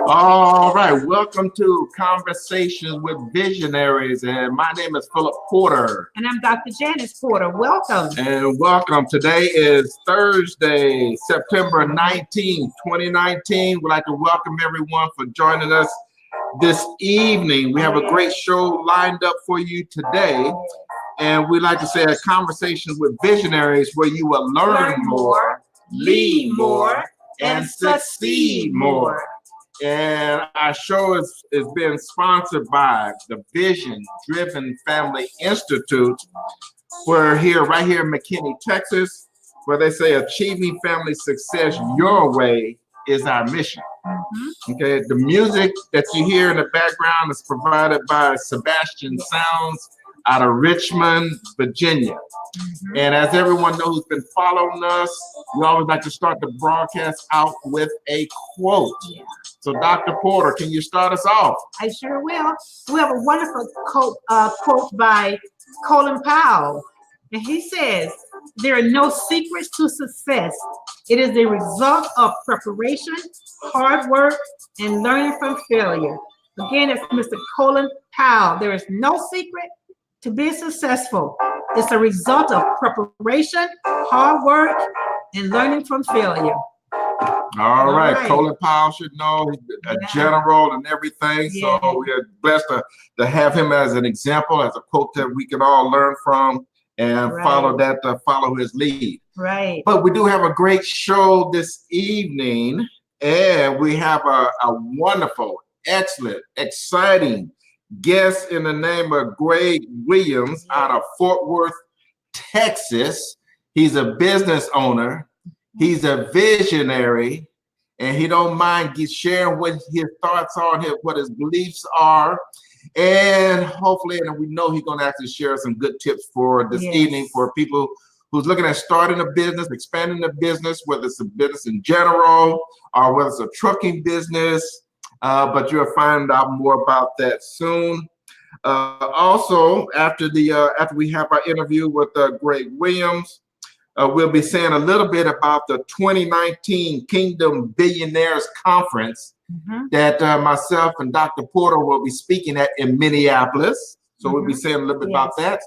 All right, welcome to Conversations with Visionaries, and my name is Philip Porter. And I'm Dr. Janice Porter. Welcome. And welcome. Today is Thursday, September 19th, 2019. We'd like to welcome everyone for joining us this evening. We have a great show lined up for you today, and we'd like to say a Conversations with Visionaries where you will learn more, lead more, and succeed more. And our show is being sponsored by the Vision Driven Family Institute. We're right here in McKinney, Texas, where they say achieving family success your way is our mission. Okay, the music that you hear in the background is provided by Sebastian Sounds out of Richmond, Virginia. And as everyone knows who's been following us, we always like to start the broadcast out with a quote. So Dr. Porter, can you start us off? I sure will. We have a wonderful quote by Colin Powell. And he says, "There are no secrets to success. It is the result of preparation, hard work, and learning from failure." Again, it's Mr. Colin Powell. There is no secret to being successful. It's a result of preparation, hard work, and learning from failure. All right. Colin Powell should know, he's a general and everything. So we are blessed to have him as an example, as a quote that we can all learn from and follow his lead. Right. But we do have a great show this evening, and we have a wonderful, excellent, exciting guest in the name of Greg Williams out of Fort Worth, Texas. He's a business owner. He's a visionary, and he don't mind sharing what his thoughts are, what his beliefs are, and hopefully, and we know he's going to actually share some good tips for this evening for people who's looking at starting a business, expanding a business, whether it's a business in general or whether it's a trucking business. But you'll find out more about that soon. Also, after we have our interview with Greg Williams, we'll be saying a little bit about the 2019 Kingdom Billionaires Conference that myself and Dr. Porter will be speaking at in Minneapolis. So we'll be saying a little bit about that.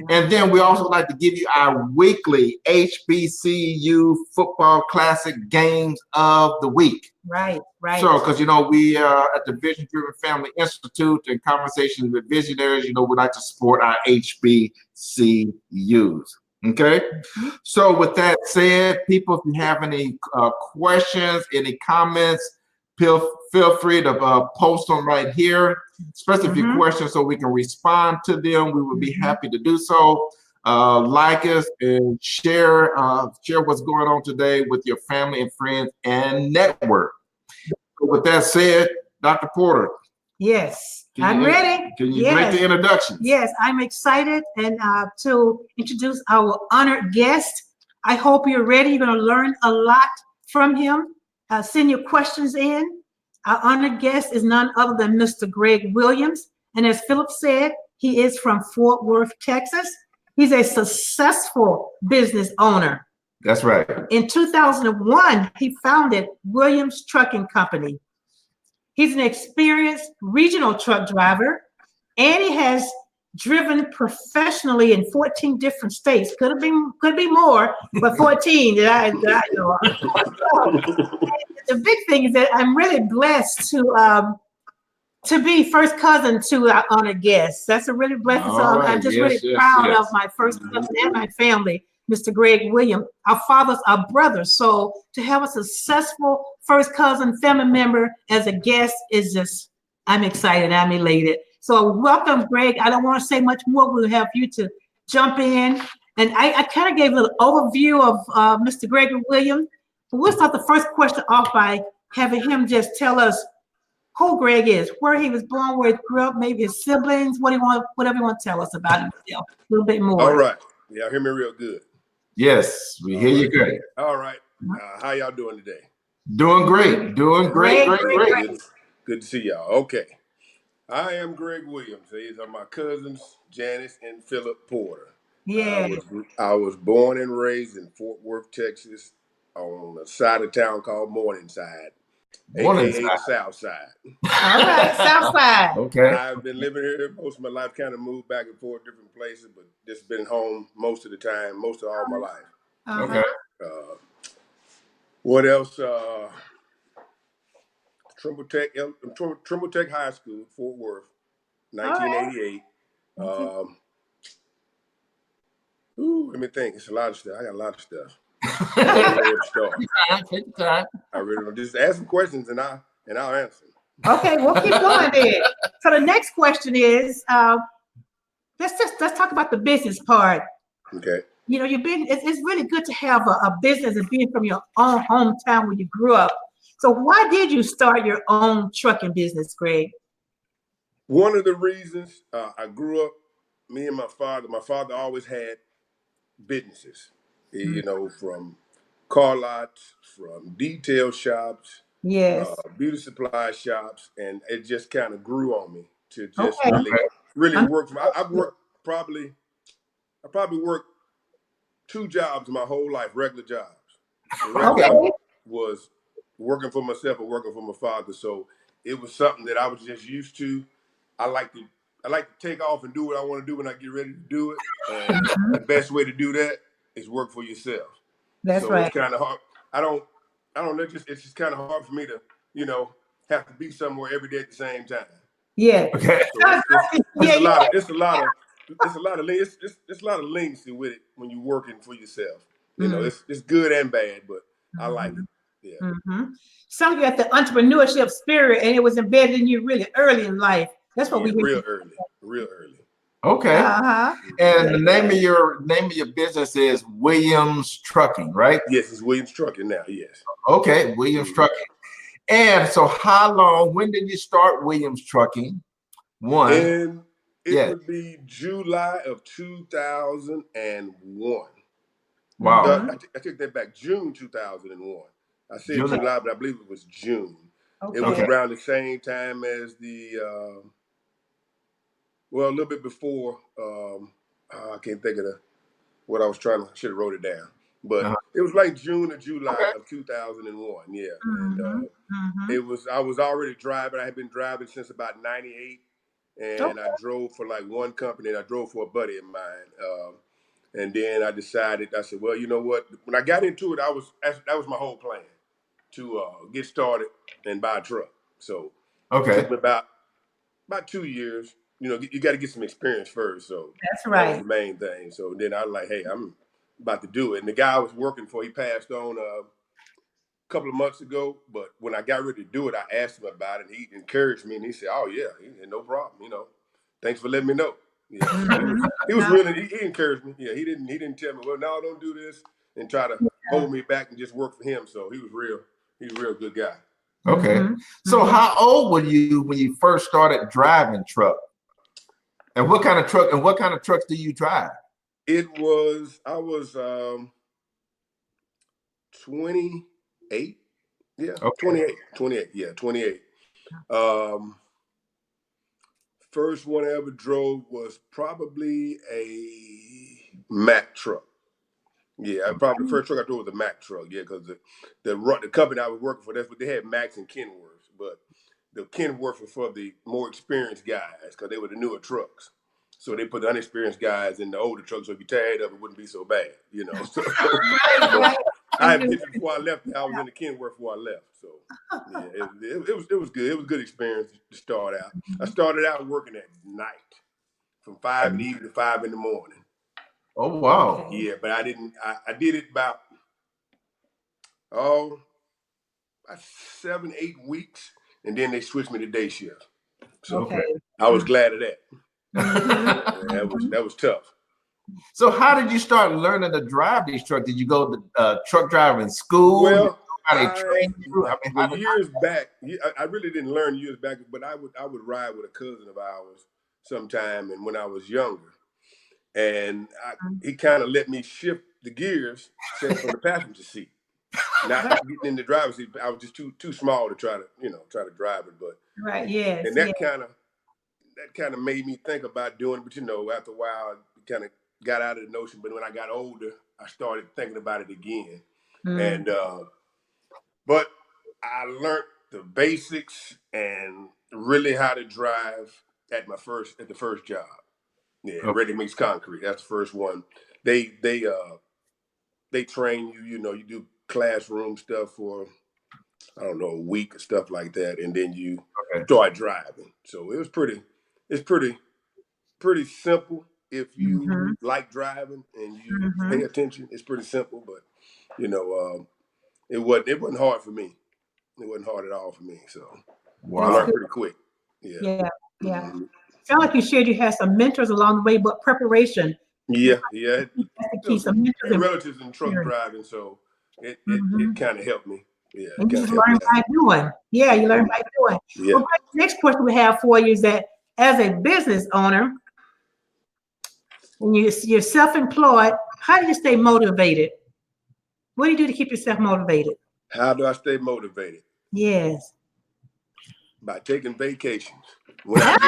And then we also like to give you our weekly HBCU Football Classic Games of the Week. Right. So, because, we at the Vision Driven Family Institute and Conversations with Visionaries, we like to support our HBCUs. Okay. So with that said, people, if you have any questions, any comments, feel free to post them right here, especially if your questions, so we can respond to them. We would be happy to do so. Like us and share what's going on today with your family and friends and network. So with that said, Dr. Porter. Yes, I'm ready. Can you make the introduction? Yes, I'm excited and to introduce our honored guest. I hope you're ready. You're going to learn a lot from him. Send your questions in. Our honored guest is none other than Mr. Greg Williams. And as Philip said, he is from Fort Worth, Texas. He's a successful business owner. That's right. In 2001, he founded Williams Trucking Company. He's an experienced regional truck driver, and he has driven professionally in 14 different states. Could be more, but 14 that I know of. The big thing is that I'm really blessed to be first cousin to our honored guest. That's a really blessing. So I'm just really proud of my first cousin and my family, Mr. Greg Williams. Our fathers are brothers. So to have a successful first cousin family member as a guest is just, I'm excited. I'm elated. So welcome, Greg. I don't want to say much more. We'll have you to jump in. And I kind of gave a little overview of Mr. Greg Williams. But we'll start the first question off by having him just tell us who Greg is, where he was born, where he grew up, maybe his siblings, whatever you want to tell us about himself, a little bit more. All right. Y'all hear me real good? Yes, we hear you great. All right. How y'all doing today? Doing great. Doing great. Good to see y'all. Okay. I am Greg Williams. These are my cousins, Janice and Philip Porter. Yeah. I was born and raised in Fort Worth, Texas. on a side of town called Morningside, aka Morningside. the South Side. All right, Southside. Okay. I've been living here most of my life, kind of moved back and forth different places, but just been home most of the time, most of all my life. Okay. Uh, what else? Trimble Tech High School, Fort Worth, 1988. Um, let me think. It's a lot of stuff. I got a lot of stuff. I don't know where to start. Take your time. I really don't. Just ask some questions and I'll answer. Okay, we'll keep going then. So the next question is, let's talk about the business part. Okay. You know, it's really good to have a business and being from your own hometown where you grew up. So why did you start your own trucking business, Greg? One of the reasons I grew up, me and my father always had businesses, you know, from car lots, from detail shops, Yes. beauty supply shops, and it just kind of grew on me to just Okay. really work. I've worked I probably worked 2 jobs my whole life, regular jobs. The rest Okay. of it was working for myself and working for my father. So it was something that I was just used to. I like to take off and do what I want to do when I get ready to do it. And the best way to do that is work for yourself. That's So right. it's kind of hard. I don't know. It's just kind of hard for me to, you know, have to be somewhere every day at the same time. Yeah. Okay. So it's a lot of leniency with it when you're working for yourself. You know, it's good and bad, but I like it. Yeah. Some of you had the entrepreneurship spirit, and it was embedded in you really early in life. That's what we real early. Okay. Uh-huh. And the name of your business is Williams Trucking, right? Yes, it's Williams Trucking now. Yes. Okay, Williams Trucking. And so when did you start Williams Trucking? And it would be July of 2001. Wow. I take that back. June 2001. I said June. July, but I believe it was June. Okay. It was around the same time as the a little bit before. I can't think of what I was trying to. Should have wrote it down, but it was like June or July of 2001. Yeah, and it was. I was already driving. I had been driving since about '98, and I drove for like one company. And I drove for a buddy of mine. And then I decided. I said, well, you know what? When I got into it, that was my whole plan to get started and buy a truck. So it took me about 2 years. You know, you got to get some experience first. So that's right. That was the main thing. So then I was like, hey, I'm about to do it. And the guy I was working for, he passed on a couple of months ago. But when I got ready to do it, I asked him about it. And he encouraged me, and he said, oh yeah, no problem. You know, thanks for letting me know. Yeah, he was really. He encouraged me. Yeah, he didn't tell me, well, no, don't do this, and try to hold me back and just work for him. So he was a real good guy. Okay. So how old were you when you first started driving truck? And what kind of trucks do you drive? I was 28. Yeah, okay. 28. Yeah, 28. First one I ever drove was probably a Mack truck. Yeah, probably the first truck I drove was a Mack truck. Yeah, because the company I was working for, that's what they had, Macks and Kenworths. But the Kenworths were for the more experienced guys because they were the newer trucks. So they put the unexperienced guys in the older trucks, so if you tired of it, wouldn't be so bad, you know. So, I had pictures before I left. I was in the Kenworth before I left. So yeah, it was good. It was a good experience to start out. I started out working at night from 5 in the evening to 5 in the morning. Oh wow. Yeah, but I didn't. I did it about 7-8 weeks, and then they switched me to day shift. So I was glad of that. Yeah, that was tough. So how did you start learning to drive these trucks? Did you go to truck driving school? Well, years back, I really didn't learn years back, but I would ride with a cousin of ours sometime, and when I was younger, and he kind of let me shift the gears, sitting from the passenger seat. Not getting in the driver's seat, I was just too small to try to drive it, but and that kind of made me think about doing it. But after a while, I kind of got out of the notion. But when I got older, I started thinking about it again. And but I learned the basics and really how to drive at the first job. Yeah, Okay. Ready Mix Concrete. That's the first one. They train you. You know, you do classroom stuff for I don't know a week or stuff like that, and then you start driving. So it's pretty simple if you like driving and you pay attention. It's pretty simple, but you know, it wasn't hard for me. It wasn't hard at all for me. So I learned pretty quick. Yeah. Yeah. Sound like you shared you had some mentors along the way, but preparation. Yeah. That's the key. Some mentors relatives in truck driving, so it kind of helped me. Yeah. And you just learn by doing. Yeah, you learn by doing. Yeah. Well, next question we have for you is that as a business owner, when you're self-employed, how do you stay motivated? What do you do to keep yourself motivated? How do I stay motivated? Yes. By taking vacations when I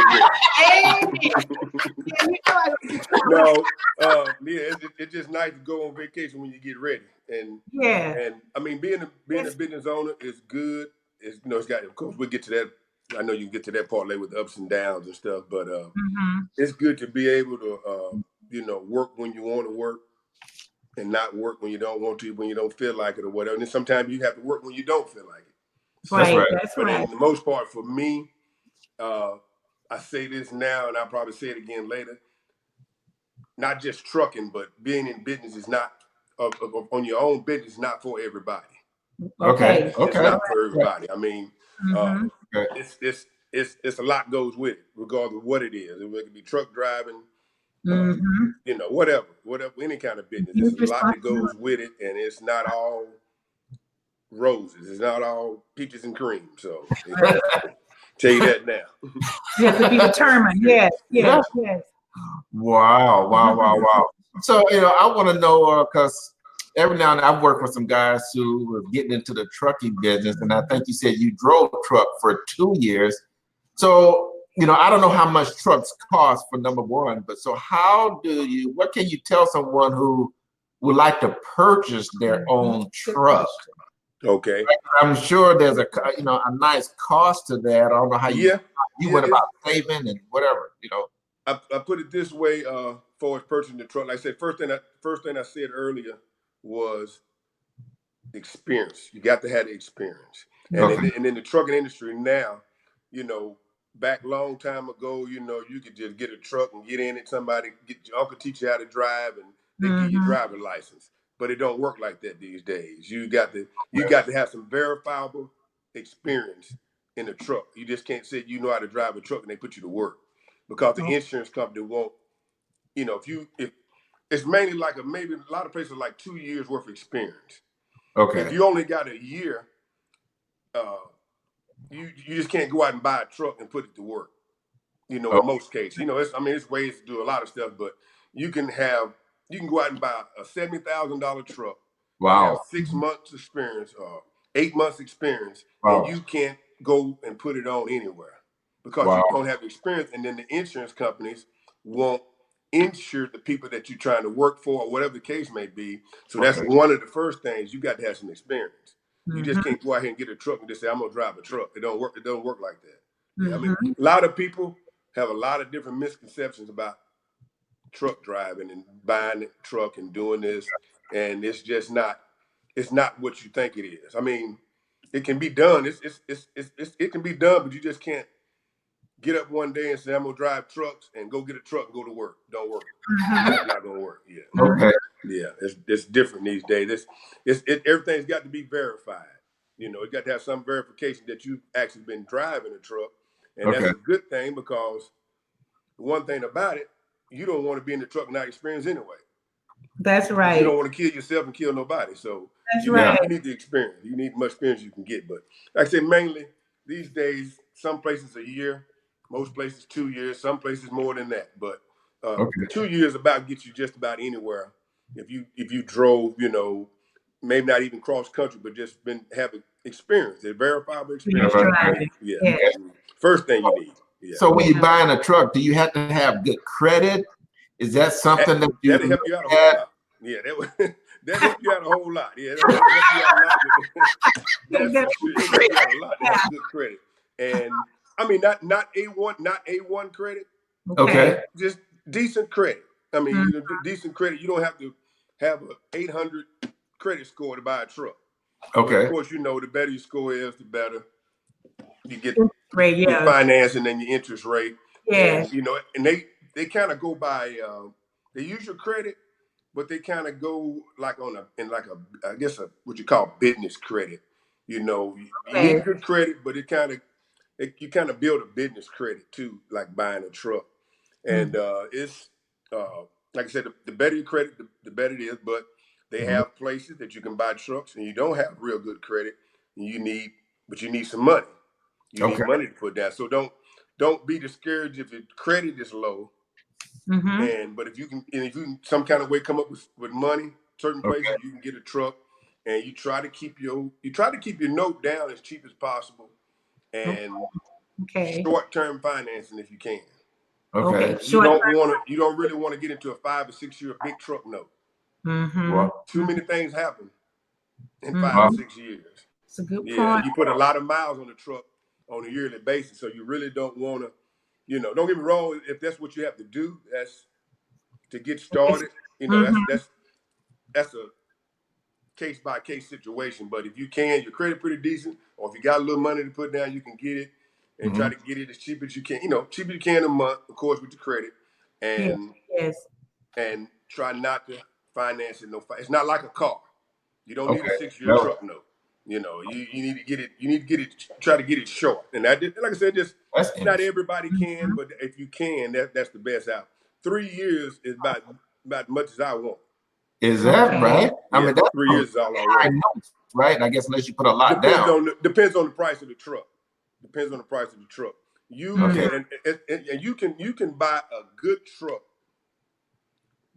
get ready. No, it's just nice to go on vacation when you get ready. And I mean, being a business owner is good. It's got, of course, we'll get to that. I know you can get to that part later with the ups and downs and stuff, but it's good to be able to work when you want to work and not work when you don't want to, when you don't feel like it or whatever. And then sometimes you have to work when you don't feel like it. That's But right. for the most part, for me, I say this now, and I'll probably say it again later. Not just trucking, but being in business is not on your own business. Not for everybody. Okay. It's not for everybody. I mean, it's a lot goes with it, regardless of what it is. It could be truck driving, whatever, any kind of business. There's a lot that goes with it, and it's not all roses. It's not all peaches and cream. So tell you that now. You have to be determined. Yes. Wow. So I want to know because every now and then I've worked with some guys who were getting into the trucking business, and I think you said you drove a truck for 2 years. So I don't know how much trucks cost for number one, but so what can you tell someone who would like to purchase their own truck? Okay. I'm sure there's a nice cost to that. I don't know how you went about saving and whatever, I put it this way, for purchasing the truck. Like I said, first thing I said earlier was experience. You got to have the experience. And in the trucking industry now, back long time ago, you could just get a truck and get in it. Get your uncle teach you how to drive and they give you a driver's license. But it don't work like that these days. You got to have some verifiable experience in a truck. You just can't say you know how to drive a truck and they put you to work, because the insurance company won't. If it's mainly maybe a lot of places like 2 years worth of experience. Okay. If you only got a year, you just can't go out and buy a truck and put it to work. In most cases, it's ways to do a lot of stuff, but you can go out and buy a $70,000 truck. Wow. Have 6 months experience or 8 months experience, and you can't go and put it on anywhere because you don't have the experience. And then the insurance companies won't insure the people that you're trying to work for or whatever the case may be. So that's one of the first things. You got to have some experience. You just can't go out here and get a truck and just say, I'm going to drive a truck. It don't work. It doesn't work like that. I mean, a lot of people have a lot of different misconceptions about truck driving and buying a truck and doing this, and it's not what you think it is. I mean, it can be done. It can be done, but you just can't get up one day and say, I'm gonna drive trucks and go get a truck and go to work. Don't work. It's not gonna work. Yeah. Okay. Yeah, it's different these days. Everything's got to be verified. You got to have some verification that you've actually been driving a truck, and that's a good thing, because one thing about it, you don't want to be in the truck and not experience anyway. That's right. You don't want to kill yourself and kill nobody. So you need the experience. You need as much experience you can get. But like I said, mainly these days, some places a year, most places 2 years, some places more than that. But 2 years about get you just about anywhere. If you drove, maybe not even cross country, but just having experience, a verifiable experience. Yeah. First thing you need. Yeah. So when you're buying a truck, do you have to have good credit? Is that something that that'll help you out a whole lot? Yeah, that helped you out a whole lot. Yeah, that helped you out a lot. That's for sure. It helped you out a lot to have good credit. And I mean, not A1 credit. Okay. Just decent credit. I mean, Mm-hmm. decent credit. You don't have to have a 800 credit score to buy a truck. Okay. But of course, the better your score is, the better you get Great, your yeah. financing and your interest rate. Yes. And and they kind of go by they use your credit, but they kind of go like I guess what you call business credit. You need good credit, but you kind of build a business credit too, like buying a truck. And it's like I said, the better your credit, the better it is. But they have places that you can buy trucks, and you don't have real good credit, and you need some money. You need money to put down. So don't be discouraged if your credit is low. But if you can some kind of way come up with money, certain places you can get a truck, and you try to keep your note down as cheap as possible, and short-term financing if you can. Okay. You don't really want to get into a 5 or 6 year big truck note. Well, Too many things happen in 5 or 6 years. It's a good Yeah, point. you put a lot of miles on the truck on a yearly basis, so you really don't want to. Don't get me wrong. If that's what you have to do, that's to get started. That's a case by case situation. But if you can, your credit pretty decent, or if you got a little money to put down, you can get it and try to get it as cheap as you can. Cheap as you can a month, of course, with your credit, and and try not to finance it. It's not like a car. You don't need a 6 year truck note. You need to get it. You need to get it. Try to get it short. And like I said, not everybody can, but if you can, that's the best out. 3 years is about as much as I want. Is that right? Yeah, I mean, 3 years is all I want. Right. I guess unless you put a lot down. Depends on the price of the truck. Depends on the price of the truck. And you can buy a good truck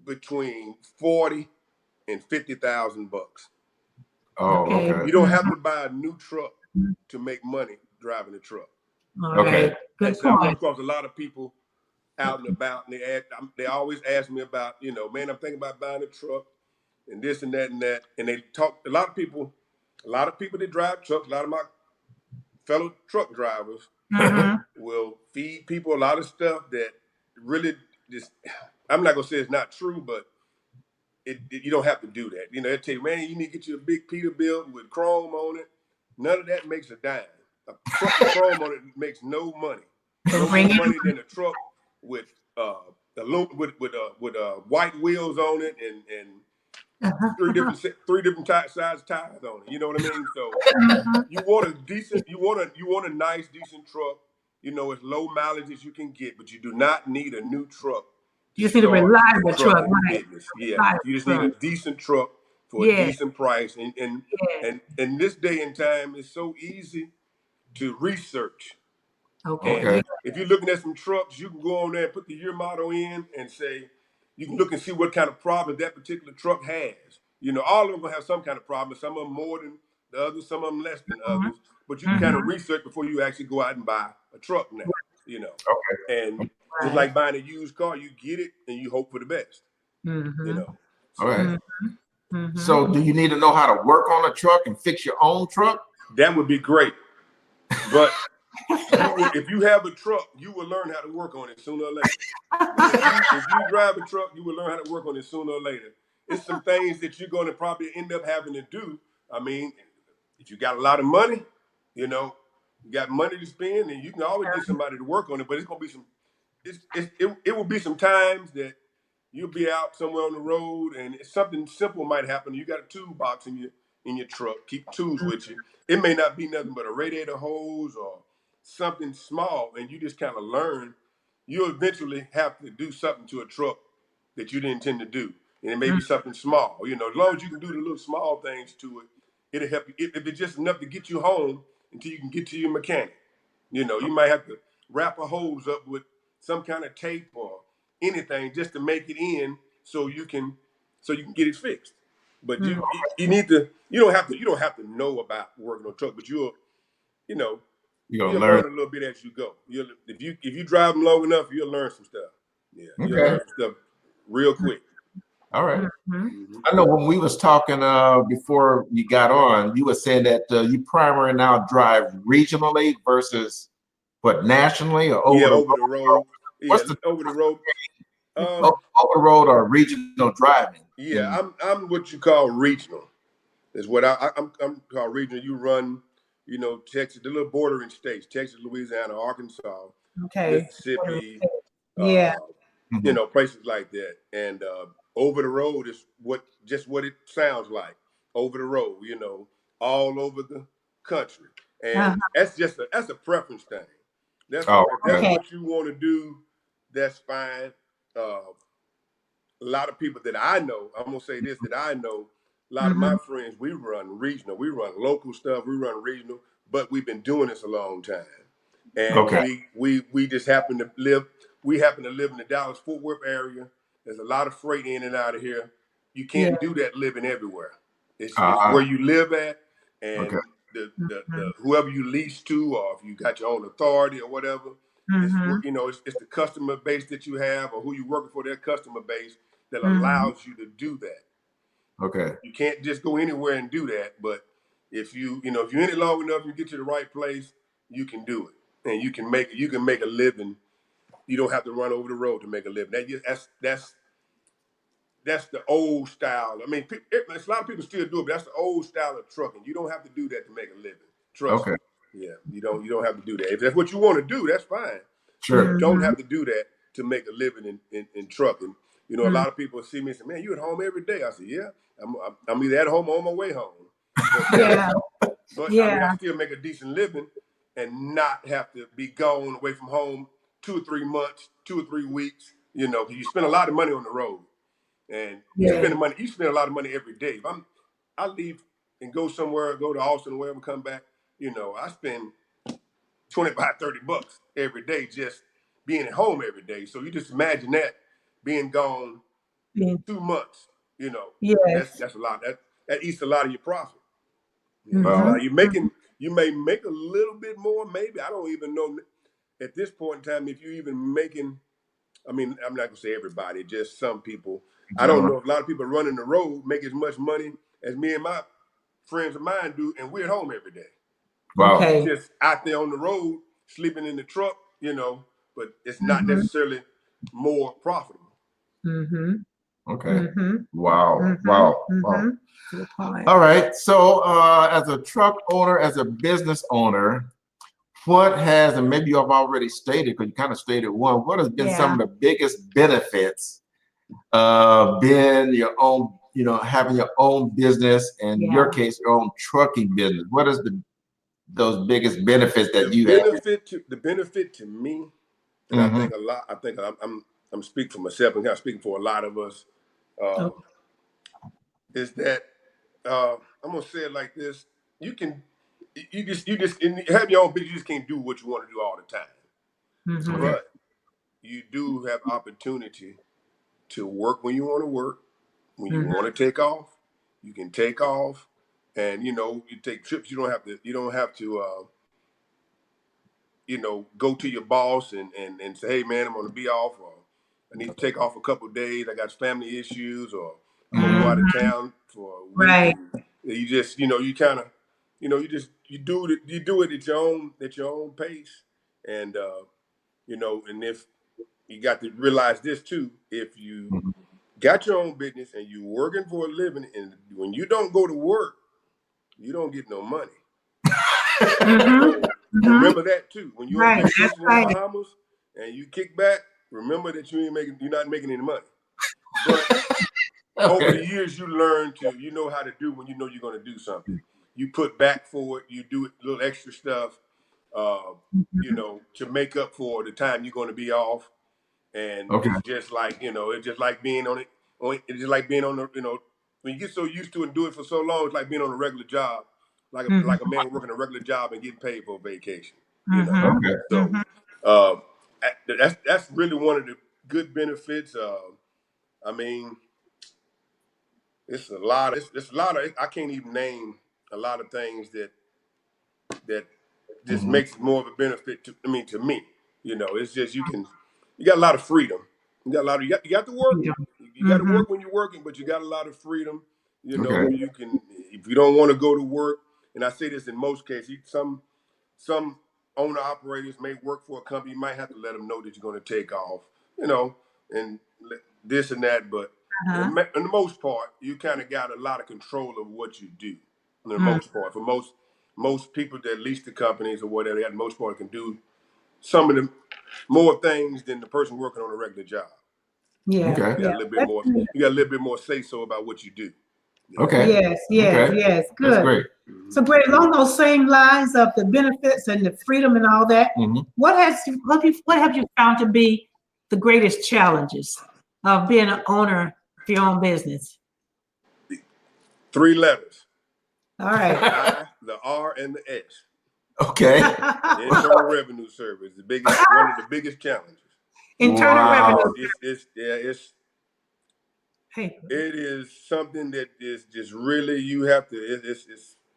between $40,000 and $50,000. Oh, okay. You don't have to buy a new truck to make money driving a truck. Okay. Good point. I come across a lot of people out and about, and they always ask me about, man, I'm thinking about buying a truck and this and that and that. And they talk, a lot of people that drive trucks, a lot of my fellow truck drivers will feed people a lot of stuff that really just, I'm not gonna say it's not true, but you don't have to do that. They tell you, man, you need to get you a big Peterbilt with chrome on it. None of that makes a dime. A truck with chrome on it makes no money. No more money than a truck with white wheels on it and three different size tires on it. You know what I mean? So you want a nice, decent truck. As low mileage as you can get, but you do not need a new truck. You just need a reliable truck, right? Yeah, you just need a decent truck for a decent price. And this day and time, it's so easy to research. Okay. And if you're looking at some trucks, you can go on there and put the year model in and say, you can look and see what kind of problem that particular truck has. All of them will have some kind of problem. Some of them more than the others, some of them less than others. But you can kind of research before you actually go out and buy a truck now. And just like buying a used car, you get it and you hope for the best. All right. So do you need to know how to work on a truck and fix your own truck? That would be great. But if you have a truck, you will learn how to work on it sooner or later. If you drive a truck, you will learn how to work on it sooner or later. It's some things that you're going to probably end up having to do. I mean, if you got a lot of money, you got money to spend, and you can always get somebody to work on it. But it's going to be it will be some times that you'll be out somewhere on the road, and something simple might happen. You got a toolbox in your truck. Keep tools with you. It may not be nothing but a radiator hose or something small, and you just kind of learn. You'll eventually have to do something to a truck that you didn't intend to do, and it may be something small. As long as you can do the little small things to it, it'll help you. If it's just enough to get you home until you can get to your mechanic, you might have to wrap a hose up with some kind of tape or anything just to make it in, so you can get it fixed. But you need to. You don't have to know about working on a truck, but you'll learn a little bit as you go. If you drive them long enough, you'll learn some stuff. Yeah, you'll learn some stuff real quick. All right. Mhm. I know when we was talking before you got on, you were saying that you primarily now drive regionally versus what nationally or over Yeah, the over the road. road. Yeah, What's the over the road. over the road or regional driving? Yeah, I'm what you call regional. Is what I'm called regional. You run, you know, Texas, the little bordering states, Texas, Louisiana, Arkansas, Okay. Mississippi, Yeah. uh, you Mhm. know, places like that. And over the road is what it sounds like. Over the road, you know, all over the country. Uh-huh. And that's a preference thing. Oh, If that's okay. Okay. what you want to do, that's fine. A lot of people that I know, I'm gonna say this, that I know, a lot of my Mhm. friends, we run regional, we run local stuff, we run regional, but we've been doing this a long time. And Okay. Okay. we just happen to live in the Dallas Fort Worth area. There's a lot of freight in and out of here. You Yeah. can't do that living everywhere. It's where Ah, you live at, okay. and the Mhm. whoever you lease to, or if you got your own authority or whatever, it's Mhm. you know it's the customer base that you have, or who you working for, their customer base that Mhm. allows you to do that. Okay. You can't just go anywhere and do that. But if if you're in it long enough, you get to the right place, you can do it, and you can make a living. You don't have to run over the road to make a living. That's the old style. I mean, a lot of people still do it, but that's the old style of trucking. You don't have to do that to make a living. Trust Okay. me. Yeah, you don't have to do that. If that's what you want to do, that's fine. But you Sure. don't Mhm. have to do that to make a living in trucking. You know, a Mhm. lot of people see me and say, "Man, you at home every day?" I say, "Yeah, I'm either at home or on my way home." But Yeah. I mean, I Yeah. still make a decent living and not have to be gone away from home 2 or 3 months, 2 or 3 weeks. You know, 'cause you spend a lot of money on the road, and Yeah. you spend a lot of money every day. If I leave and go somewhere, go to Austin or wherever, come back, you know, I spend 25, $30 every day just being at home every day. So you just imagine that being gone Yeah. 2 months, you know, Yes. that's a lot. That eats a lot of your profit. You know, it's a Well, lot. Mhm. Mhm. You may make a little bit more, maybe. I don't even know at this point in time if you're even making. I mean, I'm not gonna say everybody, just some people. I don't general. know if a lot of people running the road make as much money as me and my friends of mine do, and we're at home every day. We Wow. Okay. just out there on the road, sleeping in the truck, you know, but it's not Mhm. necessarily more profitable. Mhm. Okay. Mhm. Wow. Mhm. Wow. Wow. Mhm. Good point. All right. So, as a truck owner, as a business owner, what has, and maybe you have already stated, because you kind of stated one, what has been some Yeah. of the biggest benefits of being your own, having your own business, and in your Yeah. case, your own trucking business? What is those biggest benefits that you have? The benefit to me, and I Hmm. think a lot. I think I'm speaking for myself and kind of speaking for a lot of us. Oh. Um, is that I'm gonna say it like this: you can, you just and you have your own business. You just can't do what you want to do all the time, Okay. Mhm. but you do have opportunity to work when you want to work. When you Mhm. want to take off, you can take off, and you know you take trips. You don't have to. Go to your boss and say, hey man, I'm gonna be off, or I need to take off a couple of days. I got family issues, or I'm gonna go Hmm. out of Mhm. town for a week, Right. and you just, you kind of, you do it at your own pace, and and if you got to realize this too, if you got your own business and you working for a living, and when you don't go to work, you don't get no money. Mhm. So Mhm. remember that too. When you're on Right. That's vacation in the right. Bahamas and you kick back, remember that you're not making any money. But over the Okay. years, you know how to do when you know you're going to do something. You put back for it. You do a little extra stuff, Mhm. to make up for the time you're going to be off. And Okay. it's just like being on it. It's just like being on the, when you get so used to it and do it for so long, it's like being on a regular job, Mhm. like a man working a regular job and getting paid for a vacation. You know, Mhm. Okay. so Mhm. uh, that's really one of the good benefits. I mean, it's a lot. It's a lot of. I can't even name a lot of things that just Hmm. makes it more of a benefit to. I mean, to me, it's just you got a lot of freedom. You got a lot of you got to work. You got to work when you're working, but you got a lot of freedom. You know, Okay. you can, if you don't want to go to work, and I say this in most cases, some owner operators may work for a company. You might have to let them know that you're going to take off, you know, and this and that. But in the most part, you kind of got a lot of control of what you do. For the most part, for most people that lease the companies or whatever, they got the most part can do some of the more things than the person working on a regular job. Yeah. Okay. You got a little bit more. You got a little bit more say so about what you do. You know? Okay. Yes, yes, Okay. yes. Good. That's great. So, Brady, along those same lines of the benefits and the freedom and all that, what have you found to be the greatest challenges of being an owner of your own business? 3 letters. All right. I, the R, and the S. Okay. Internal Revenue Service, one of the biggest challenges. Internal revenue. It is something that is just really you have to.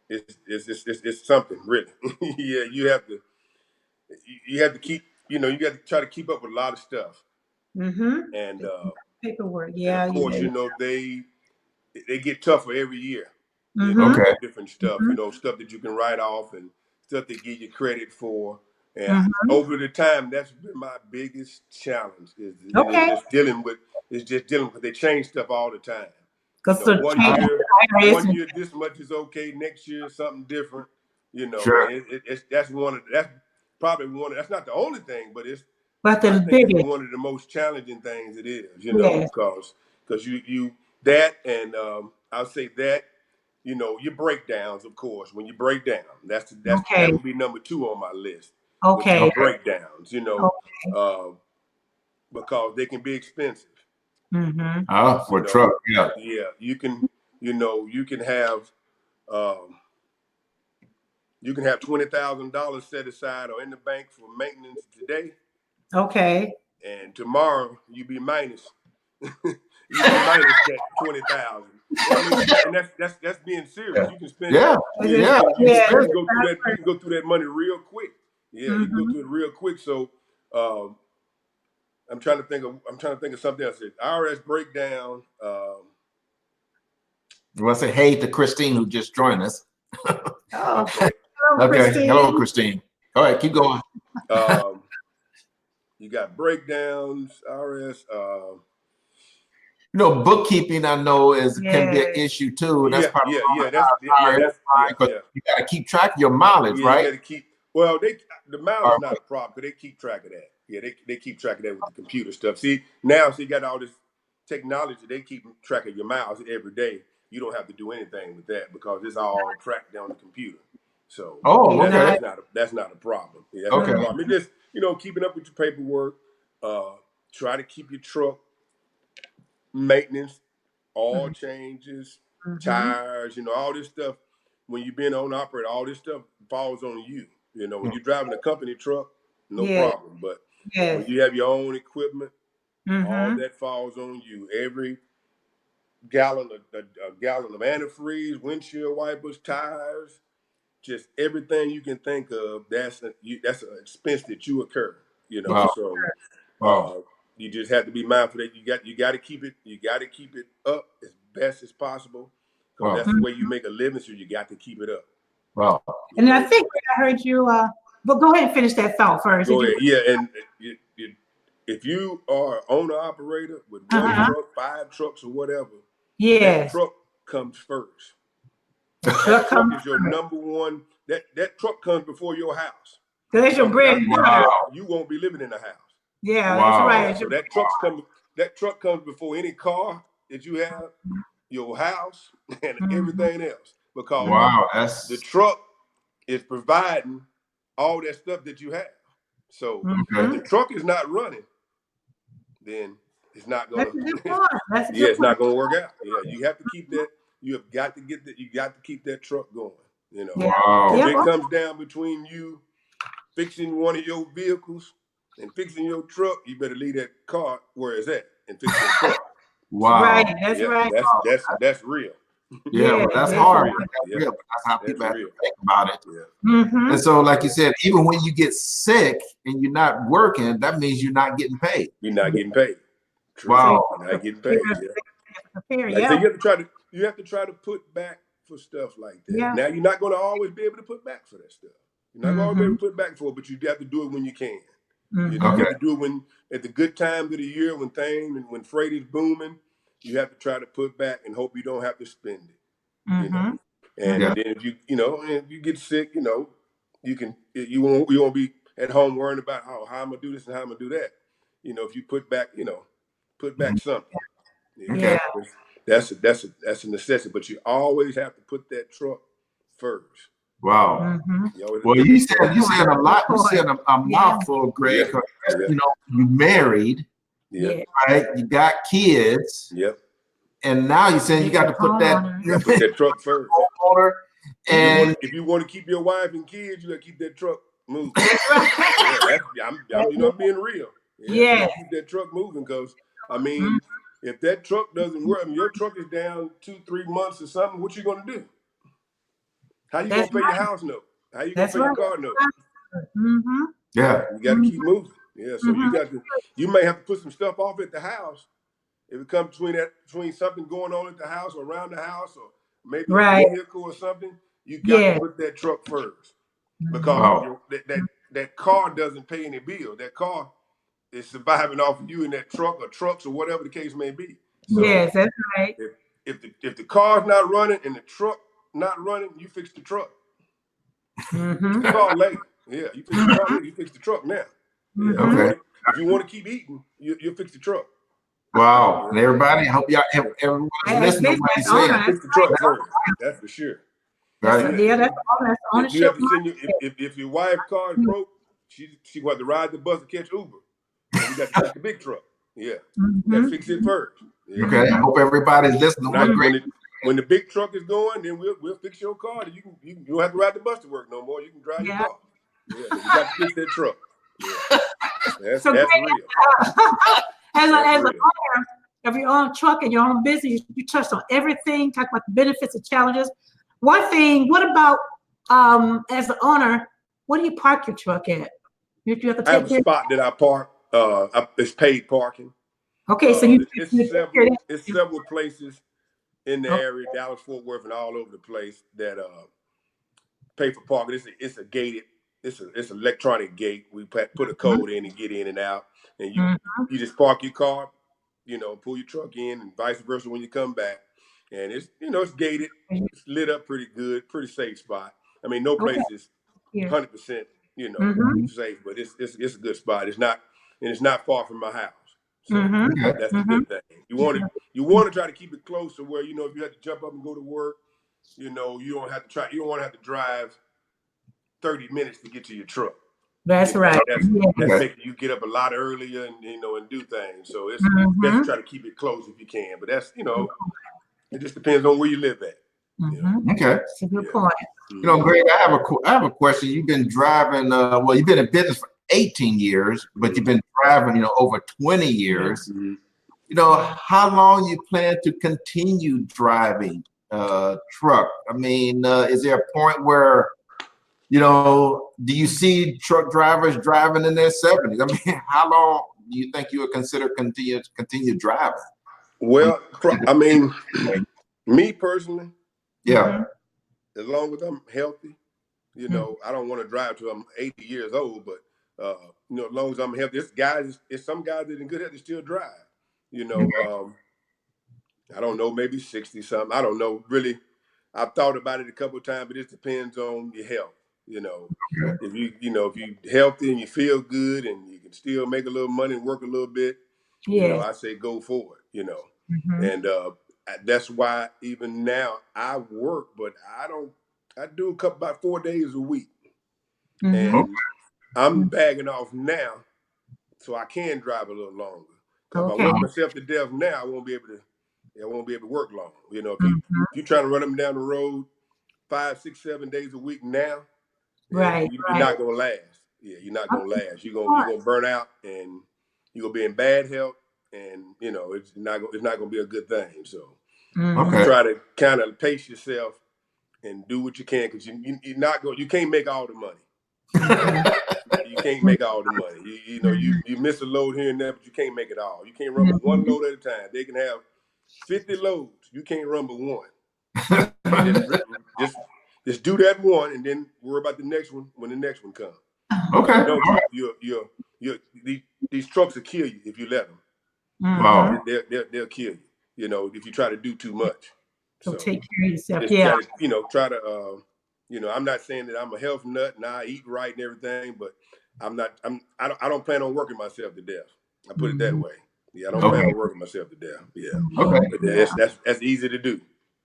It's something really. Yeah, you have to keep. You know, you got to try to keep up with a lot of stuff. And paperwork. and Yeah. of course, you know they get tougher every year. You Mm-hmm. know, different stuff. You know, stuff that you can write off and stuff they give you credit for. And over the time, that's been my biggest challenge. Is just dealing with. They change stuff all the time. You know, one year this much is okay. Next year something different. You know, that's that's not the only thing, but it's one of the most challenging things it is. You know, because you that and I'll say that. You know, your breakdowns, of course. When you break down, that would be number 2 on my list. Okay. Breakdowns, you know, because they can be expensive. For a truck, yeah. Yeah, you can have $20,000 set aside or in the bank for maintenance today. Okay. And tomorrow you be minus. You be minus that 20,000. And that's being serious. You can spend. You can go through that money real quick. Yeah, you can go through it real quick. So, I'm trying to think of something else. IRS breakdown. You want to say hey to Christine who just joined us? Okay. Hello, Christine. All right, keep going. You got breakdowns, IRS. You know, bookkeeping, I know can be an issue too. That's you got to keep track of your mileage, right? You got to keep. Well, the mileage is not a problem because they keep track of that. Yeah, they keep track of that with the computer stuff. See, now you got all this technology. They keep track of your miles every day. You don't have to do anything with that because it's all tracked on the computer. So that's not a problem. Yeah, that's not a problem. It's just, you know, keeping up with your paperwork. Try to keep your truck maintenance, oil changes, tires, you know, all this stuff. When you're being owner operator, all this stuff falls on you. You know, when you're driving a company truck, no problem. But when you have your own equipment, all that falls on you. Every gallon of antifreeze, windshield wipers, tires, just everything you can think of. That's an expense that you incur. You know, so you just have to be mindful that you got to keep it. You got to keep it up as best as possible. Because that's the way you make a living. So you got to keep it up. Wow. And I think I heard you. But go ahead and finish that thought first. Go ahead. Yeah, and if you are an owner operator with 1 truck, 5 trucks, or whatever, that truck comes first. That truck is your number one. That truck comes before your house. That's your bread. You won't be living in the house. Yeah, that's right. So that truck comes before any car that you have, your house, and everything else. Because the truck is providing all that stuff that you have. So if the truck is not running, then it's not gonna. It's not gonna work out. Yeah, you have to keep that. You have got to get that. You got to keep that truck going. You know, if it comes down between you fixing one of your vehicles and fixing your truck, you better leave that car where it's at and fix your truck. Wow, right. That's right. That's real. Yeah, but that's hard. That's real. That's how people have to think about it. Yeah. And so, like you said, even when you get sick and you're not working, that means you're not getting paid. You're not getting paid. True. Wow. You're not getting paid. Yeah. Prepare, Like I yeah. said, you have to try to put back for stuff like that. Yeah. Now you're not going to always be able to put back for that stuff. You're not going to be able to put back for it, but you have to do it when you can. You Okay. got to do it when at the good times of the year when freight is booming. You have to try to put back and hope you don't have to spend it. You know, and Yeah. then if if you get sick, you won't be at home worrying about how I'm gonna do this and how I'm gonna do that. If you put back something. Yeah. That's a necessity. But you always have to put that truck first. Wow. You always Well, you said a lot. You said a mouthful, Greg. Yeah. 'Cause, you married, Yeah. right? You got kids, Yep. and now you're saying you got to put that You gotta put that truck first. homeowner. And If you want to keep your wife and kids, you gotta keep that truck moving. I'm being real. Yeah. Keep that truck moving because if that truck doesn't work, your truck is down 2-3 months or something. What you gonna do? How you gonna pay your house note? How you gonna pay your car note? yeah, You got to keep moving. Yeah, so you may have to put some stuff off at the house if it comes between something going on at the house or around the house or maybe a vehicle or something. You got to put that truck first because that car doesn't pay any bill. That car is surviving off of you in that truck or trucks or whatever the case may be. So yes, that's right. If the car's not running and the truck not running, you fix the truck. The car later. Yeah, you fix the car later. You fix the truck now. Yeah, okay. If you want to keep eating, you'll fix the truck. Wow. And everybody, I hope everyone's listening to what he's saying. Fix the truck first. That's for sure. Right. Yeah, that's ownership. If your wife's car is broke, she got to ride the bus to catch Uber. And you got to fix the big truck. Yeah. You got to fix it first. Yeah. Okay. I hope everybody's listening to what Greg. When the big truck is going, then we'll fix your car. You don't have to ride the bus to work no more. You can drive your car. Yeah, you got to fix that truck. Yeah. That's real. As an owner of your own truck and your own business, you touched on everything, talk about the benefits and challenges. What about as the owner, where do you park your truck at? I have a spot that I park. It's paid parking. Okay, so it's several places in the area, Dallas, Fort Worth, and all over the place that pay for parking. It's a gated. It's an electronic gate. We put a code in and get in and out, and you just park your car, pull your truck in, and vice versa when you come back. And it's it's gated, it's lit up pretty good, pretty safe spot. I mean, no place is 100% safe, but it's a good spot. It's not far from my house. So that's the good thing. You want to try to keep it close to where if you have to jump up and go to work, you don't want to have to drive 30 minutes to get to your truck. That's right. That's making you get up a lot earlier and and do things. So it's best to try to keep it close if you can. But that's it just depends on where you live at. Okay. That's a good point. Greg, I have a question. You've been driving. You've been in business for 18 years, but you've been driving, over 20 years. How long you plan to continue driving truck? I mean, is there a point where, do you see truck drivers driving in their 70s? I mean, how long do you think you would consider continue driving? Well, I mean, me personally, as long as I'm healthy, I don't want to drive till I'm 80 years old, but as long as I'm healthy, it's some guys that are in good health that still drive. I don't know, maybe 60 something. I don't know. Really, I've thought about it a couple of times, but it depends on your health. If you healthy and you feel good and you can still make a little money and work a little bit, I say go for it. And that's why even now I work, but I do about 4 days a week, and I'm bagging off now, so I can drive a little longer. If I work myself to death now, I won't be able to work long. If you're trying to run them down the road 5, 6, 7 days a week now, you're not gonna last. Yeah, you're not gonna last. You're gonna burn out, and you're gonna be in bad health, and it's not gonna be a good thing. So you try to kind of pace yourself and do what you can, because you can't make all the money. You can't make all the money. You know, you miss a load here and there, but you can't make it all. You can't run but one load at a time. They can have 50 loads. You can't run but one. Just do that one, and then worry about the next one when the next one comes. Okay. These trucks will kill you if you let them. Wow. They'll kill you. You know, if you try to do too much. So take care of yourself. Just Yeah. gotta, you know, try to. You know, I'm not saying that I'm a health nut and I eat right and everything, but I don't plan on working myself to death. I put it that way. Yeah, I don't plan on working myself to death. Yeah. Okay. But that's easy to do.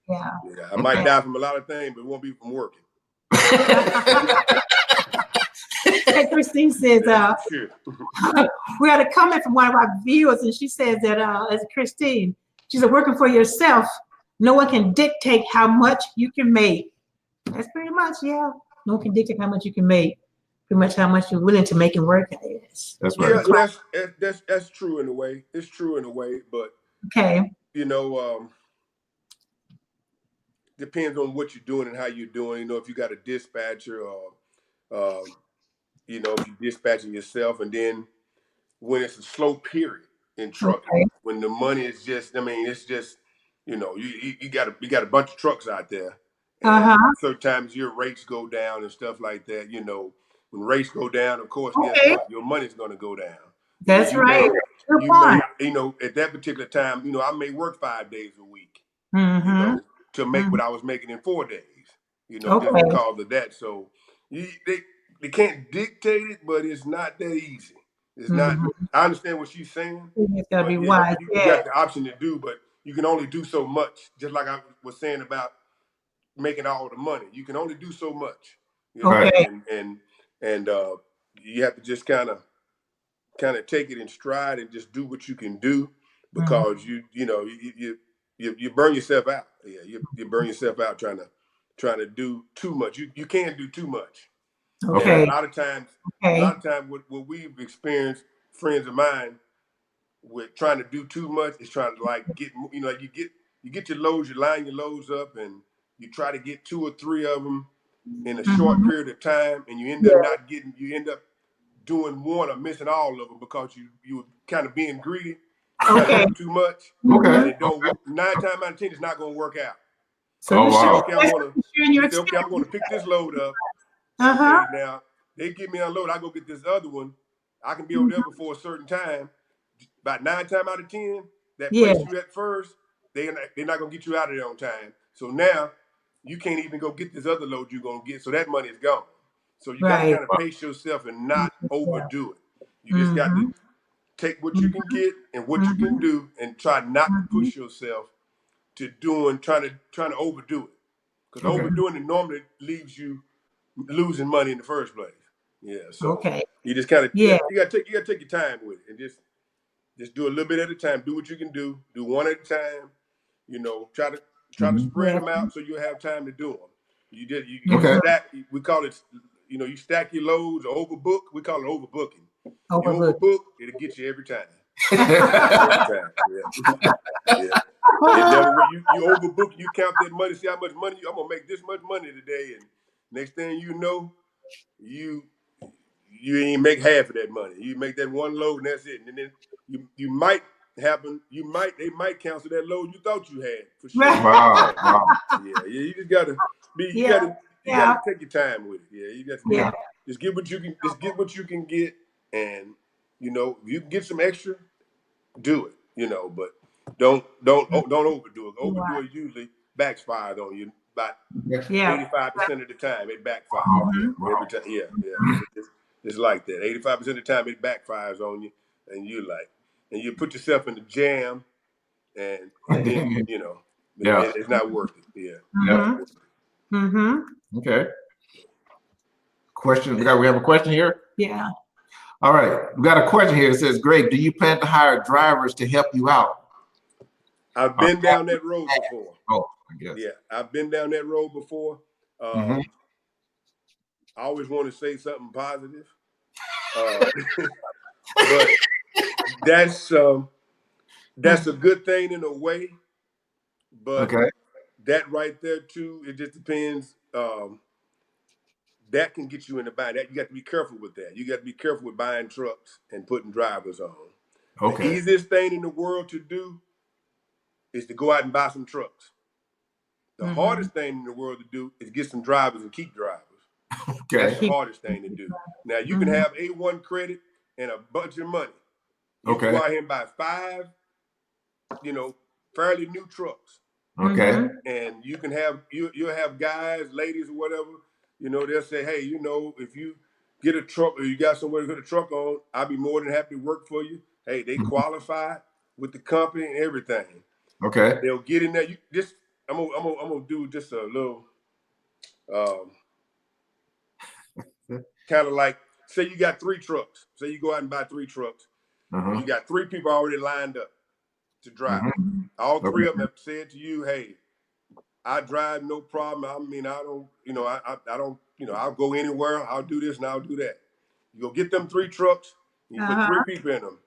Yeah. Yeah. I might die from a lot of things, but it won't be from working. Christine says, Sure. we had a comment from one of our viewers, and she says that, as Christine, she said, working for yourself, no one can dictate how much you can make. That's pretty much, yeah. No one can dictate how much you can make. Pretty much how much you're willing to make and work. That's right. Yeah, that's true in a way. It's true in a way, but okay. You know, depends on what you're doing and how you're doing. You know, if you got a dispatcher or you know, if you're dispatching yourself, and then when it's a slow period in trucking, when the money is just, I mean, it's just, you know, you got a bunch of trucks out there. Sometimes your rates go down and stuff like that. You know, when rates go down, of course, guess what? Your money's going to go down. That's right. You know, at that particular time, you know, I may work 5 days a week, you know, to make what I was making in 4 days, you know, just because of that. So they can't dictate it, but it's not that easy. It's not. I understand what she's saying. It's got to be wise. You got the option to do, but you can only do so much. Just like I was saying about making all the money, you can only do so much. You know? And you have to just kind of take it in stride and just do what you can do, because you know you burn yourself out. Yeah, you burn yourself out trying to do too much. You can't do too much. Okay. And a lot of times what we've experienced, friends of mine, with trying to do too much is trying to like get, you know, you get your loads, you line your loads up, and you try to get 2 or 3 of them in a short period of time, and you end up doing one or missing all of them because you were kind of being greedy, too much. And it don't work. 9 times out of 10, it's not going to work out. So I'm going to pick this load up. Okay, now they get me unload. I go get this other one. I can be over there before a certain time. About 9 times out of 10, that place you at first, they're not going to get you out of there on time. So now you can't even go get this other load you're going to get. So that money is gone. So you got to kind of pace yourself and not overdo it. You just got to take what you can get and what you can do, and try not to push yourself to trying to overdo it. Because overdoing it normally leaves you losing money in the first place. Yeah. So you just kind of you got to take your time with it, and just do a little bit at a time. Do what you can do. Do one at a time. You know, try to spread them out so you have time to do them. You stack. We call it, you know, you stack your loads or overbook. We call it overbooking. You overbook, it'll get you every time. Every time. Yeah. You overbook, you count that money, see how much money I'm gonna make this much money today, and next thing you know, you ain't make half of that money. You make that one load and that's it. And then they might cancel that load you thought you had for sure. Wow. Yeah, you just gotta you gotta take your time with it. Yeah, you got to just get what you can get, and you know, if you can get some extra, do it. You know, but don't overdo it. Overdo it usually backfires on you. About 85% of the time, it backfires. Every time, it's like that. 85% of the time, it backfires on you, and you put yourself in the jam, and then you know, it's not worth it. Okay. Question. We have a question here. Yeah. All right. We got a question here that says, Greg, do you plan to hire drivers to help you out? I've been down that road before. Oh, I guess. Yeah, I've been down that road before. I always want to say something positive, but that's a good thing in a way. But that right there too, it just depends. that can get you in the bind. That you got to be careful with that. You got to be careful with buying trucks and putting drivers on. Okay. The easiest thing in the world to do is to go out and buy some trucks. The hardest thing in the world to do is get some drivers and keep drivers. Okay. That's the hardest thing to do. Now you can have A1 credit and a bunch of money. You can go out here and buy 5, fairly new trucks. Okay. And you can have you'll have guys, ladies, or whatever. They'll say, hey, if you get a truck or you got somewhere to put a truck on, I'll be more than happy to work for you. Hey, they qualify with the company and everything. Okay. They'll get in there. I'm gonna do just a little kind of like, say you got 3 trucks. Say you go out and buy 3 trucks. You got 3 people already lined up to drive. All 3 of them have said to you, hey, I drive no problem. I mean, I don't, I don't, I'll go anywhere. I'll do this and I'll do that. You go get them 3 trucks. You put 3 people in them.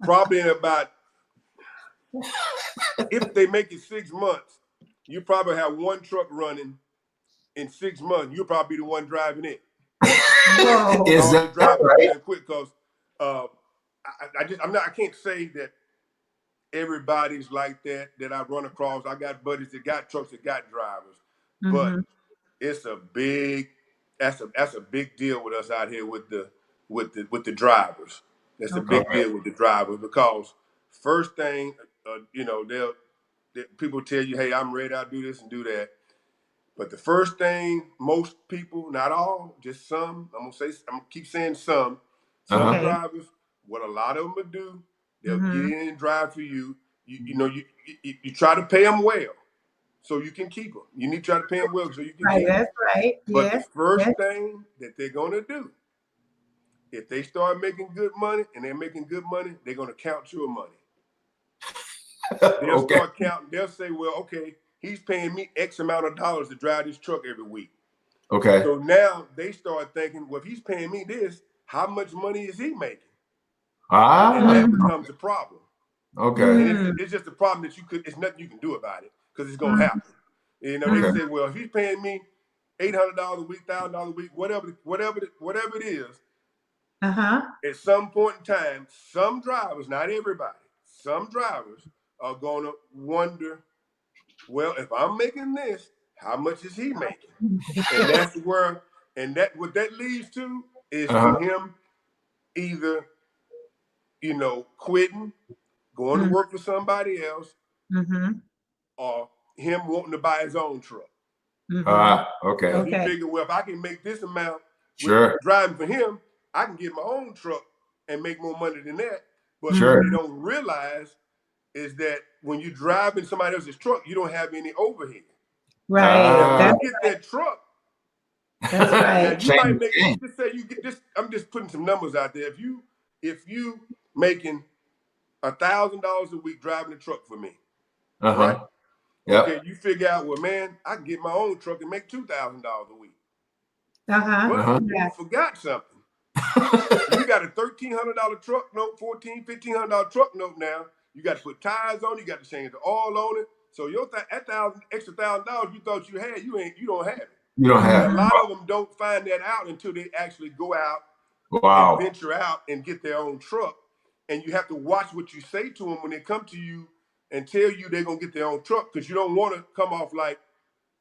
Probably in about, if they make it 6 months, you probably have 1 truck running in 6 months. You'll probably be the one driving it. Is that right? Quick, because I can't say that everybody's like that I run across. I got buddies that got trucks that got drivers, but it's a big that's a big deal with us out here with the drivers. That's a big deal with the drivers, because first thing people tell you, hey, I'm ready, I'll do this and do that. But the first thing most people, not all, just some, I'm gonna keep saying some drivers, what a lot of them will do, they'll get in and drive for you. You try to pay them well so you can keep them. You need to try to pay them well so you can keep them. That's right. But the first thing that they're gonna do, if they start making good money and they're making good money, they're gonna count your money. They'll start counting. They'll say, well, okay, he's paying me X amount of dollars to drive this truck every week. Okay. So now they start thinking, well, if he's paying me this, how much money is he making? And that becomes a problem. Okay. And it's just a problem that it's nothing you can do about it, because it's going to happen. They say, well, if he's paying me $800 a week, $1,000 a week, whatever it is, at some point in time, some drivers, not everybody, some drivers are going to wonder, well, if I'm making this, how much is he making? And that's where, what that leads to is to him either, quitting, going to work for somebody else, or him wanting to buy his own truck. Okay. He figured, well, if I can make this amount driving for him, I can get my own truck and make more money than that. But what they don't realize is that when you drive in somebody else's truck, you don't have any overhead. Right. You get that truck. That's right. You might make, just say you get this. I'm just putting some numbers out there. If you making $1,000 a week driving a truck for me, right? Okay, you figure out, well, man, I can get my own truck and make $2,000 a week. But you forgot something. You got a $1,300 truck note, $1,400, $1,500 truck note now. You got to put tires on it. You got to change the oil on it. So that extra $1,000 you thought you had, you don't have it. You don't have it. A lot of them don't find that out until they actually go out and venture out and get their own truck. And you have to watch what you say to them when they come to you and tell you they're going to get their own truck, because you don't want to come off like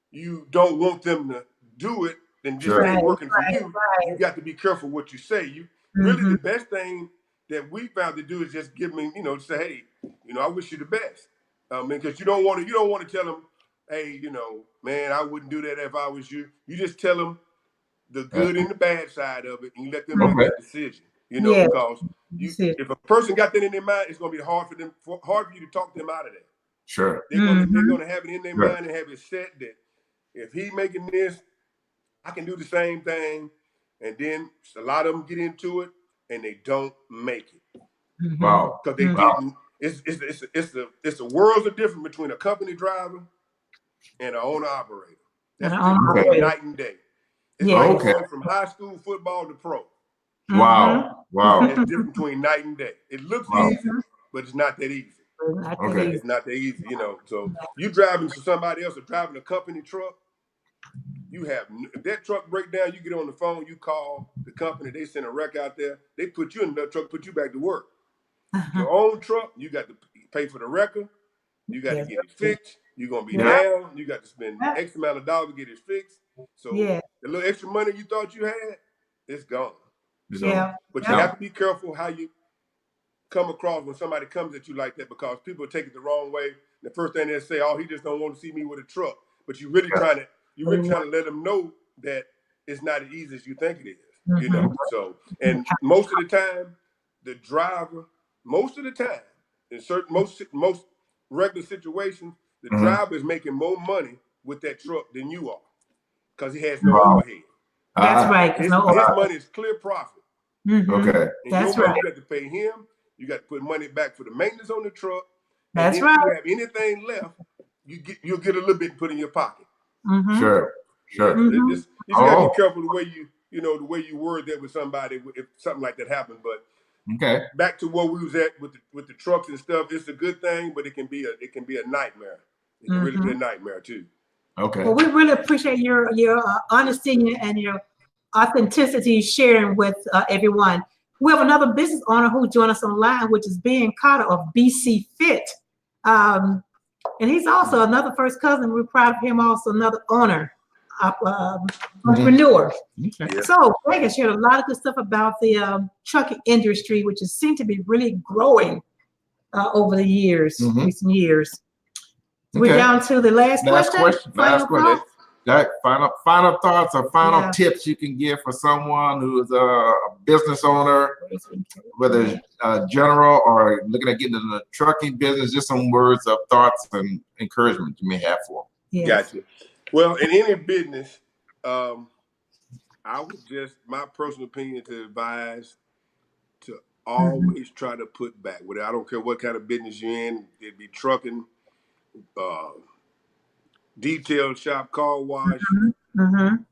you don't want them to do it and just stay working for you. You got to be careful what you say. Really the best thing that we found to do is just give them, say, hey, I wish you the best. Because you don't want to tell them, hey, man, I wouldn't do that if I was you. You just tell them the good and the bad side of it, and you let them make that decision. Because if a person got that in their mind, it's going to be hard for you to talk them out of that. Sure. They're going to have it in their mind and have it set that if he making this, I can do the same thing. And then a lot of them get into it and they don't make it. Wow. Because it's the worlds of difference between a company driver and an owner operator. That's night and day. It's like going from high school football to pro. Wow. It's different between night and day. It looks easy, but it's not that easy. It's not that easy, So you driving for somebody else or driving a company truck, You have if that truck break down, you get on the phone, you call the company, they send a wreck out there, they put you in the truck, put you back to work. Your own truck, you got to pay for the wrecker, you got to get it fixed. You're gonna be down. You got to spend X amount of dollars to get it fixed. So the little extra money you thought you had, it's gone. So, but you have to be careful how you come across when somebody comes at you like that, because people take it the wrong way. The first thing they say, "Oh, he just don't want to see me with a truck." But you're really trying to let them know that it's not as easy as you think it is. You know. So, and most of the time, the driver, in certain most regular situations, the driver is making more money with that truck than you are, because he has no overhead. That's right. His money is clear profit. Okay. And that's your money, you got to pay him. You got to put money back for the maintenance on the truck. That's and then if you have anything left, you'll get a little bit and put in your pocket. Sure. You just gotta be careful the way you word that with somebody if something like that happened. But back to where we was at with the trucks and stuff, it's a good thing, but it can be a nightmare. It can really be a nightmare too. Okay. Well, we really appreciate your honesty and your authenticity sharing with everyone. We have another business owner who joined us online, which is Ben Carter of BC Fit. And he's also another first cousin. We're proud of him, also another owner, entrepreneur. Okay. So Greg has shared a lot of good stuff about the trucking industry, which has seemed to be really growing over the years, recent years. We're down to the last question. Final thoughts or final tips you can give for someone who's a business owner, whether it's general or looking at getting into the trucking business. Just some words of thoughts and encouragement you may have for them. Gotcha. Well, in any business, I would just, my personal opinion, to advise to always try to put back. I don't care what kind of business you're in. It'd be trucking, detail shop, car wash,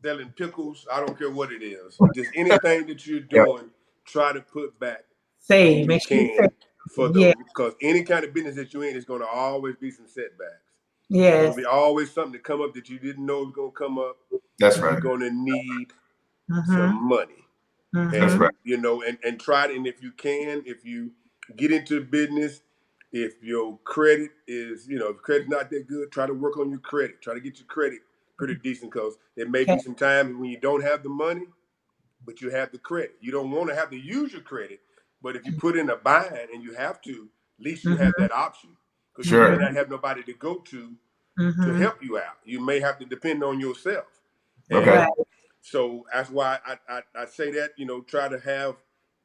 selling pickles. I don't care what it is. Just anything that you're doing, try to put back. Because any kind of business that you're in is going to always be some setbacks. There's going to be always something to come up that you didn't know was going to come up. That's right. You're going to need some money. That's right. You know, and try it. And if you get into business, if your credit is, if credit's not that good, try to work on your credit. Try to get your credit pretty decent, because there may be some times when you don't have the money, but you have the credit. You don't want to have to use your credit, but if you put in a bind and you have to, at least you have that option. Because you may not have nobody to go to help you out. You may have to depend on yourself. And so that's why I say that, try to have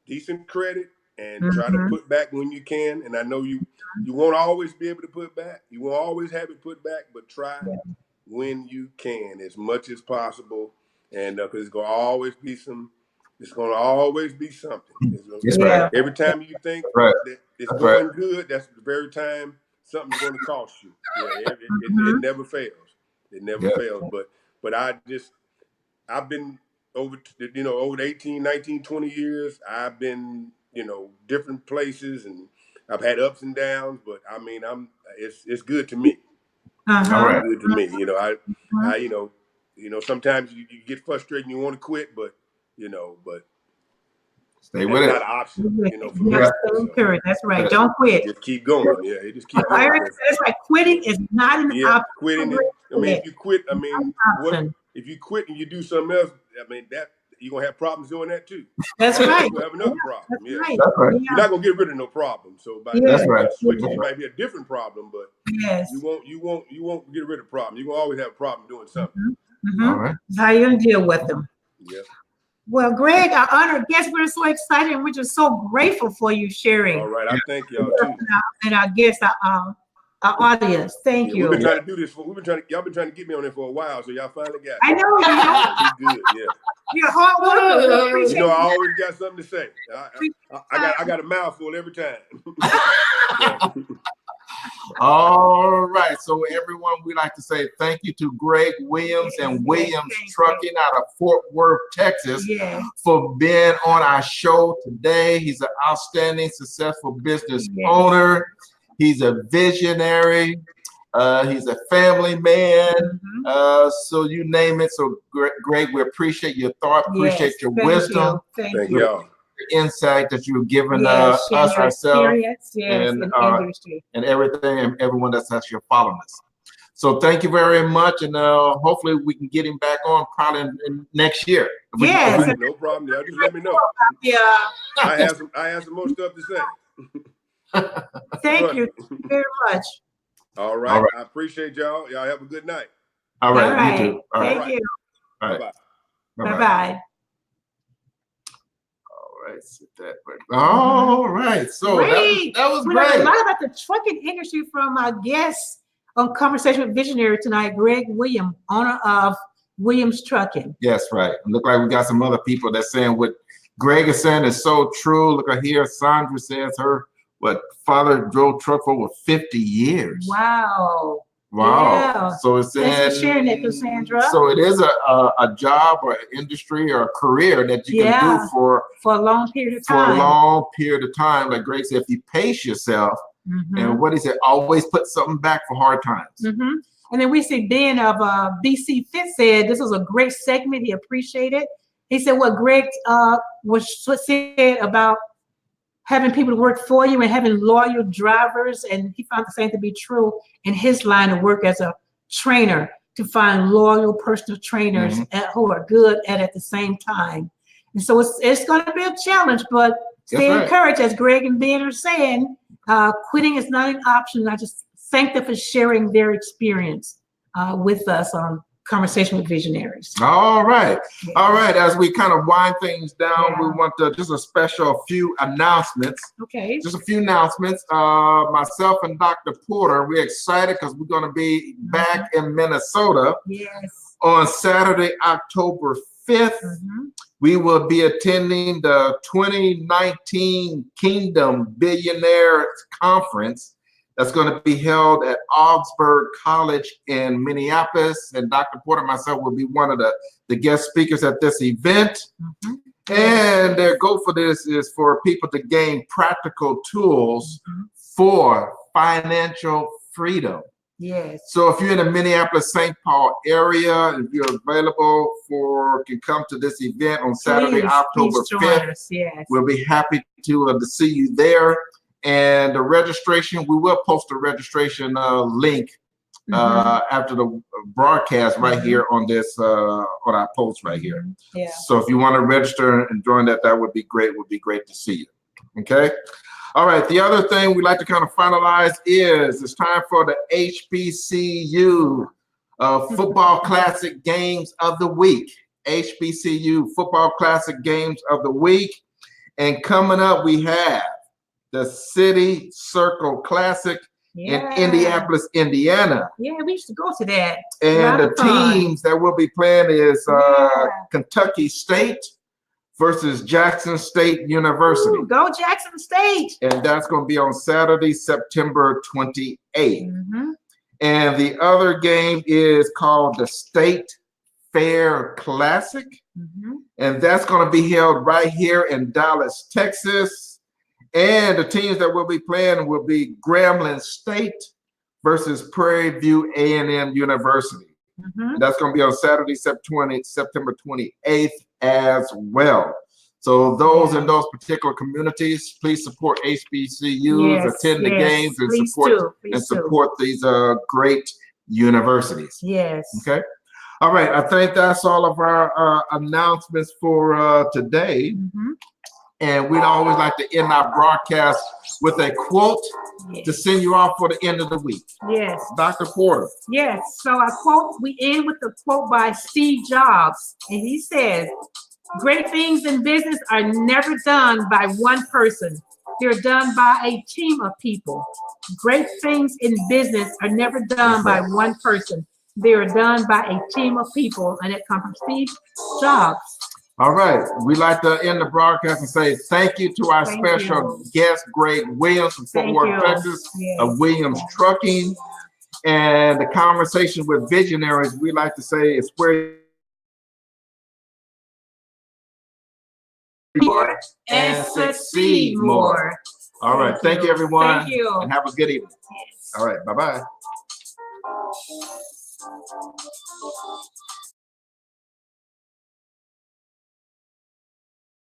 decent credit and try to put back when you can. And I know you won't always be able to put back. You won't always have it put back, but try when you can as much as possible. And because it's going to always be something. Every time you think that it's going good, that's the very time something's going to cost you. It never fails. It never fails. But I've been over 18, 19, 20 years. I've been, different places, and I've had ups and downs, but I mean, it's good to me. It's good to me. Sometimes you get frustrated and you want to quit, but stay with it. Not an option, for me. That's right. Don't quit. Just keep going. Just keep going. That's right. Quitting is not an option. Quitting. If you quit, if you quit and you do something else, that you're gonna have problems doing that too. That's right. You'll have another problem. That's right. You're not gonna get rid of no problem. So that's right. It might be a different problem, but you won't get rid of problem. You're gonna always have a problem doing something. All right. How you gonna deal with them? Yeah. Well, Greg, our honored guest, we're so excited and we're just so grateful for you sharing. All right, I thank y'all too. And our guests, our audience. Thank you. We've been trying to do this y'all been trying to get me on there for a while, so y'all finally got it. I know. Be good, You're hard worker. I always got something to say. I got a mouthful every time. All right. So everyone, we like to say thank you to Greg Williams and Williams Trucking out of Fort Worth, Texas, for being on our show today. He's an outstanding, successful business owner. He's a visionary. He's a family man. Mhm. So you name it. So Greg, we appreciate your thought, appreciate Yes, your thank wisdom, you. Thank Thank you. y'all. the insight that you've given Yes, sharing us your ourselves experience, yes, and in industry. and everything and everyone that's actually following us. So thank you very much, and hopefully we can get him back on probably in next year. If we- if Yes, we- All right, no problem. Y'all just let me know. yeah. I have some more stuff to say. Thank Trust you me. very much. All All right. right. I appreciate y'all. Y'all have a good night. All All right, right. you too. All right. Thank right. you. All right. Bye-bye. Bye-bye. Bye-bye. All right. Sit that way. All right. So Great. that was We learned a great. lot about the trucking industry from our guest on Conversation with Visionary tonight, Greg Williams, owner of Williams Trucking. Yes, right. Look like we got some other people that's saying what Greg is saying is so true. Look at here, Sandra says her father drove truck for over 50 years. Wow. Wow. Yeah. So it's Thanks for saying, sharing that, Cassandra. so it is a job or an industry or a career that you can do for a long period of a time. long period of time. Like Greg said, if you pace yourself, and what he said, always put something back for hard times. And then we see Ben of BC Fit said this was a great segment. He appreciated it. He said what Greg was said about having people to work for you and having loyal drivers, and he found the same to be true in his line of work as a trainer, to find loyal personal trainers who are good at the same time. And so it's going to be a challenge, but stay encouraged, as Greg and Ben are saying. Quitting is not an option. I just thank them for sharing their experience with us on Conversation with Visionaries. All right. All right. As we kind of wind things down, we want just a special few announcements. Okay. Just a few announcements. Myself and Dr. Porter, we're excited because we're going to be back in Minnesota on Saturday, October 5th. We will be attending the 2019 Kingdom Billionaires Conference that's going to be held at Augsburg College in Minneapolis. And Dr. Porter and myself will be one of the guest speakers at this event. And their goal for this is for people to gain practical tools for financial freedom. Yes. So if you're in the Minneapolis, St. Paul area, if you're available can come to this event on Saturday, October 5th. Yes. We'll be happy to see you there. And the registration, we will post a registration link after the broadcast right here on this on our post right here. So if you want to register and join that would be great. It would be great to see you. Okay. All right. The other thing we like to kind of finalize is it's time for the HBCU Football Classic Games of the Week. HBCU Football Classic Games of the Week. And coming up, we have the City Circle Classic in Indianapolis, Indiana. Yeah, we used to go to that. And the teams that we'll be playing is Kentucky State versus Jackson State University. Ooh, go Jackson State. And that's going to be on Saturday, September 28th. And the other game is called the State Fair Classic. And that's going to be held right here in Dallas, Texas. And the teams that we'll be playing will be Grambling State versus Prairie View A&M University. And that's going to be on Saturday, September 28th as well. So those in those particular communities, please support HBCUs, attend the games, and support these great universities. Yes. Okay. All right. I think that's all of our announcements for today. And we'd always like to end our broadcast with a quote to send you off for the end of the week. Yes. Dr. Porter. Yes. So we end with a quote by Steve Jobs. And he says, great things in business are never done by one person. They're done by a team of people. Great things in business are never done by one person. They are done by a team of people. And it comes from Steve Jobs. All right. We'd like to end the broadcast and say thank you to our special guest, Greg Williams from Fort Worth, Texas, of Williams Trucking. And the conversation with visionaries, we like to say, is where more and succeed more. All right. Thank you, everyone. Thank you. And have a good evening. All right. Bye-bye.